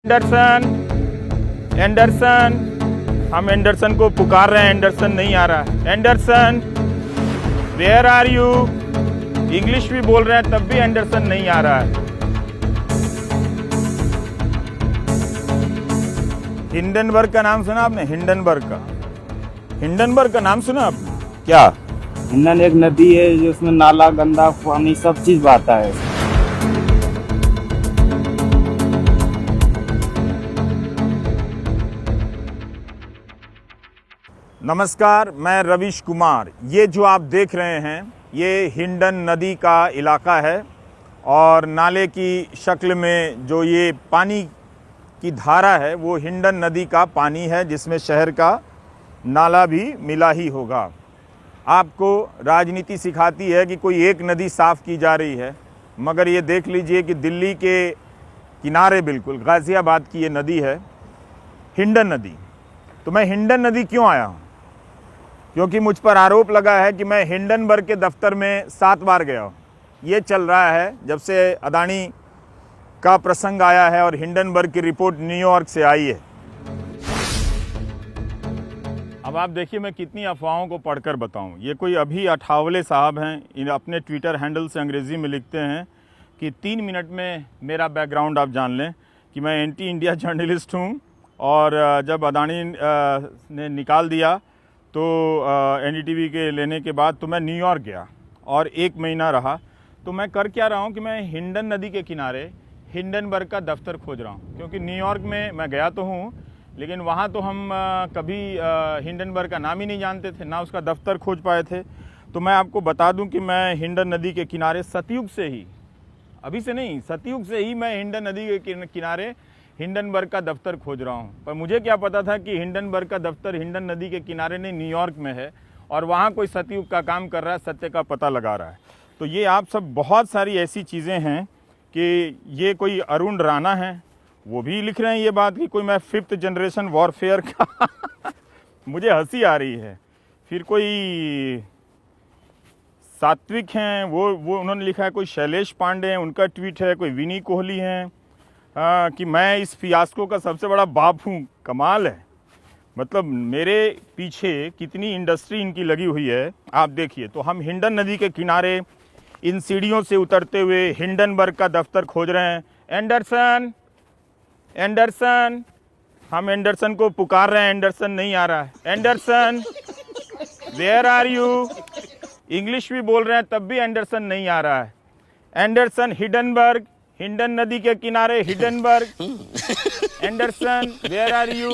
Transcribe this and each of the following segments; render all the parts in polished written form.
Anderson, Anderson, हम Anderson को पुकार रहे हैं, एंडरसन नहीं आ रहा है। Anderson, where are you? English भी बोल रहे हैं तब भी एंडरसन नहीं आ रहा है। हिंडनबर्ग का नाम सुना आपने? हिंडनबर्ग का, हिंडनबर्ग का नाम सुना आपने? क्या? हिंडन एक नदी है जिसमें नाला, गंदा पानी सब चीज बहता है। नमस्कार, मैं रवीश कुमार। ये जो आप देख रहे हैं ये हिंडन नदी का इलाका है और नाले की शक्ल में जो ये पानी की धारा है वो हिंडन नदी का पानी है, जिसमें शहर का नाला भी मिला ही होगा। आपको राजनीति सिखाती है कि कोई एक नदी साफ़ की जा रही है, मगर ये देख लीजिए कि दिल्ली के किनारे बिल्कुल गाज़ियाबाद की ये नदी है, हिंडन नदी। तो मैं हिंडन नदी क्यों आया हूँ? क्योंकि मुझ पर आरोप लगा है कि मैं हिंडनबर्ग के दफ्तर में 7 बार गया हूँ। ये चल रहा है जब से अदानी का प्रसंग आया है और हिंडनबर्ग की रिपोर्ट न्यूयॉर्क से आई है। अब आप देखिए मैं कितनी अफवाहों को पढ़कर बताऊं। ये कोई अभी अठावले साहब हैं, इन अपने ट्विटर हैंडल से अंग्रेज़ी में लिखते हैं कि 3 मिनट में मेरा बैकग्राउंड आप जान लें कि मैं एंटी इंडिया जर्नलिस्ट हूँ और जब अदानी ने निकाल दिया तो एनडीटीवी के लेने के बाद तो मैं न्यूयॉर्क गया और 1 महीना रहा। तो मैं कर क्या रहा हूँ कि मैं हिंडन नदी के किनारे हिंडनबर्ग का दफ्तर खोज रहा हूँ, क्योंकि न्यूयॉर्क में मैं गया तो हूँ लेकिन वहाँ तो हम कभी हिंडनबर्ग का नाम ही नहीं जानते थे, ना उसका दफ्तर खोज पाए थे। तो मैं आपको बता दूँ कि मैं हिंडन नदी के किनारे सतयुग से ही, अभी से नहीं, सतयुग से ही मैं हिंडन नदी के किनारे हिंडनबर्ग का दफ्तर खोज रहा हूँ। पर मुझे क्या पता था कि हिंडनबर्ग का दफ्तर हिंडन नदी के किनारे नहीं, न्यूयॉर्क में है और वहाँ कोई सतयुग का काम कर रहा है, सत्य का पता लगा रहा है। तो ये आप सब बहुत सारी ऐसी चीज़ें हैं कि ये कोई अरुण राणा है, वो भी लिख रहे हैं ये बात कि कोई मैं 5th जनरेशन वॉरफेयर का मुझे हंसी आ रही है। फिर कोई सात्विक हैं, वो उन्होंने लिखा है, कोई शैलेश पांडे हैं, उनका ट्वीट है, कोई विनी कोहली हैं कि मैं इस फियास्को का सबसे बड़ा बाप हूँ। कमाल है, मतलब मेरे पीछे कितनी इंडस्ट्री इनकी लगी हुई है आप देखिए। तो हम हिंडन नदी के किनारे इन सीढ़ियों से उतरते हुए हिंडनबर्ग का दफ्तर खोज रहे हैं। एंडरसन, एंडरसन, हम एंडरसन को पुकार रहे हैं, एंडरसन नहीं आ रहा है। Anderson, where are you? English भी बोल रहे हैं तब भी एंडरसन नहीं आ रहा है। एंडरसन, हिंडनबर्ग, हिंडन नदी के किनारे Hindenburg. Anderson, where are you?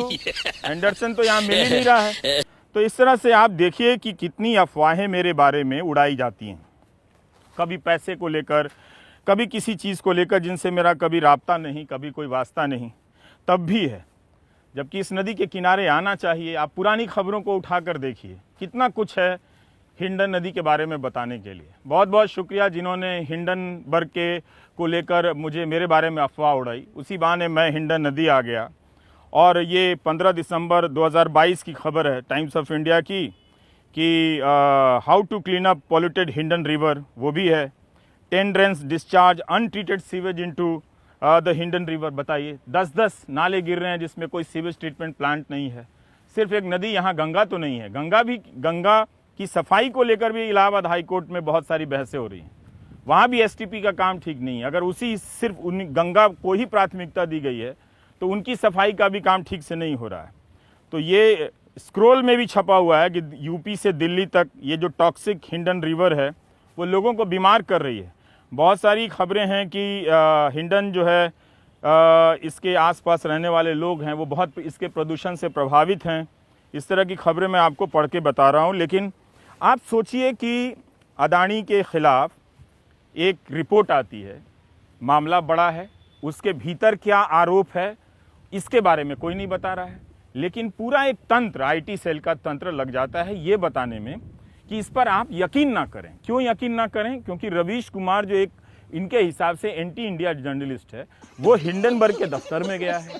Anderson तो यहाँ मिल ही नहीं रहा है। तो इस तरह से आप देखिए कि कितनी अफवाहें मेरे बारे में उड़ाई जाती हैं, कभी पैसे को लेकर, कभी किसी चीज़ को लेकर जिनसे मेरा कभी राब्ता नहीं, कभी कोई वास्ता नहीं, तब भी है। जबकि इस नदी के किनारे आना चाहिए। आप पुरानी खबरों को उठाकर देखिए, कितना कुछ है हिंडन नदी के बारे में बताने के लिए। बहुत बहुत शुक्रिया जिन्होंने हिंडनबर्ग के को लेकर मेरे बारे में अफवाह उड़ाई। उसी बहाने मैं हिंडन नदी आ गया। और ये 15 दिसंबर 2022 की खबर है टाइम्स ऑफ इंडिया की कि how to clean up polluted Hindon river, वो भी है। 10 drains discharge untreated sewage into the Hindon river. बताइए, 10-10 नाले गिर रहे हैं जिसमें कोई सीवेज ट्रीटमेंट प्लांट नहीं है। सिर्फ एक नदी, यहाँ गंगा तो नहीं है, गंगा की सफाई को लेकर भी इलाहाबाद हाई कोर्ट में बहुत सारी बहसें हो रही हैं। वहाँ भी एसटीपी का काम ठीक नहीं है। अगर सिर्फ गंगा को ही प्राथमिकता दी गई है तो उनकी सफाई का भी काम ठीक से नहीं हो रहा है। तो ये स्क्रोल में भी छपा हुआ है कि यूपी से दिल्ली तक ये जो टॉक्सिक हिंडन रिवर है वो लोगों को बीमार कर रही है। बहुत सारी खबरें हैं कि हिंडन जो है इसके आसपास रहने वाले लोग हैं वो बहुत इसके प्रदूषण से प्रभावित हैं। इस तरह की खबरें मैं आपको पढ़ के बता रहा हूँ। लेकिन आप सोचिए कि अदानी के ख़िलाफ़ एक रिपोर्ट आती है, मामला बड़ा है, उसके भीतर क्या आरोप है इसके बारे में कोई नहीं बता रहा है। लेकिन पूरा एक तंत्र, आईटी सेल का तंत्र लग जाता है ये बताने में कि इस पर आप यकीन ना करें। क्यों यकीन ना करें? क्योंकि रवीश कुमार जो एक इनके हिसाब से एंटी इंडिया जर्नलिस्ट है, वो हिंडनबर्ग के दफ्तर में गया है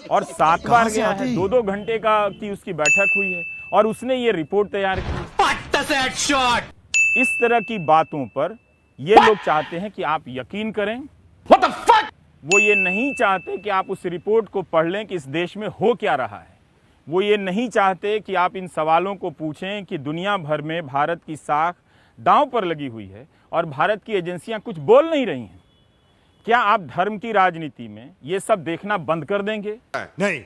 और 7 बार गया है। 2-2 घंटे की उसकी बैठक हुई है और उसने ये रिपोर्ट तैयार की। इस तरह की बातों पर ये लोग चाहते हैं कि आप यकीन करें। What the fuck? वो ये नहीं चाहते कि आप उस रिपोर्ट को पढ़ लें कि इस देश में हो क्या रहा है। वो ये नहीं चाहते कि आप इन सवालों को पूछें कि दुनिया भर में भारत की साख दांव पर लगी हुई है और भारत की एजेंसियां कुछ बोल नहीं रही हैं। क्या आप धर्म की राजनीति में ये सब देखना बंद कर देंगे? नहीं।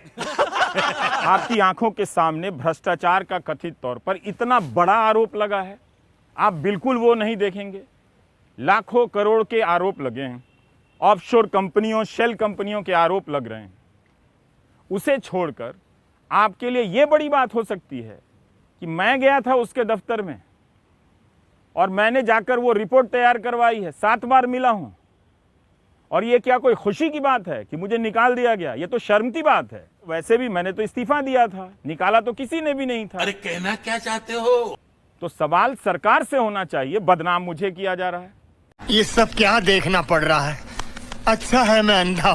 आपकी आंखों के सामने भ्रष्टाचार का कथित तौर पर इतना बड़ा आरोप लगा है, आप बिल्कुल वो नहीं देखेंगे। लाखों करोड़ के आरोप लगे हैं, ऑफशोर कंपनियों, शेल कंपनियों के आरोप लग रहे हैं। उसे छोड़कर आपके लिए यह बड़ी बात हो सकती है कि मैं गया था उसके दफ्तर में और मैंने जाकर वो रिपोर्ट तैयार करवाई है, 7 बार मिला हूं, और ये क्या कोई खुशी की बात है कि मुझे निकाल दिया गया? ये तो शर्म की बात है। वैसे भी मैंने तो इस्तीफा दिया था, निकाला तो किसी ने भी नहीं था। अरे कहना क्या चाहते हो? तो सवाल सरकार से होना चाहिए, बदनाम मुझे किया जा रहा है। ये सब क्या देखना पड़ रहा है? अच्छा है मैं अंधा हूं।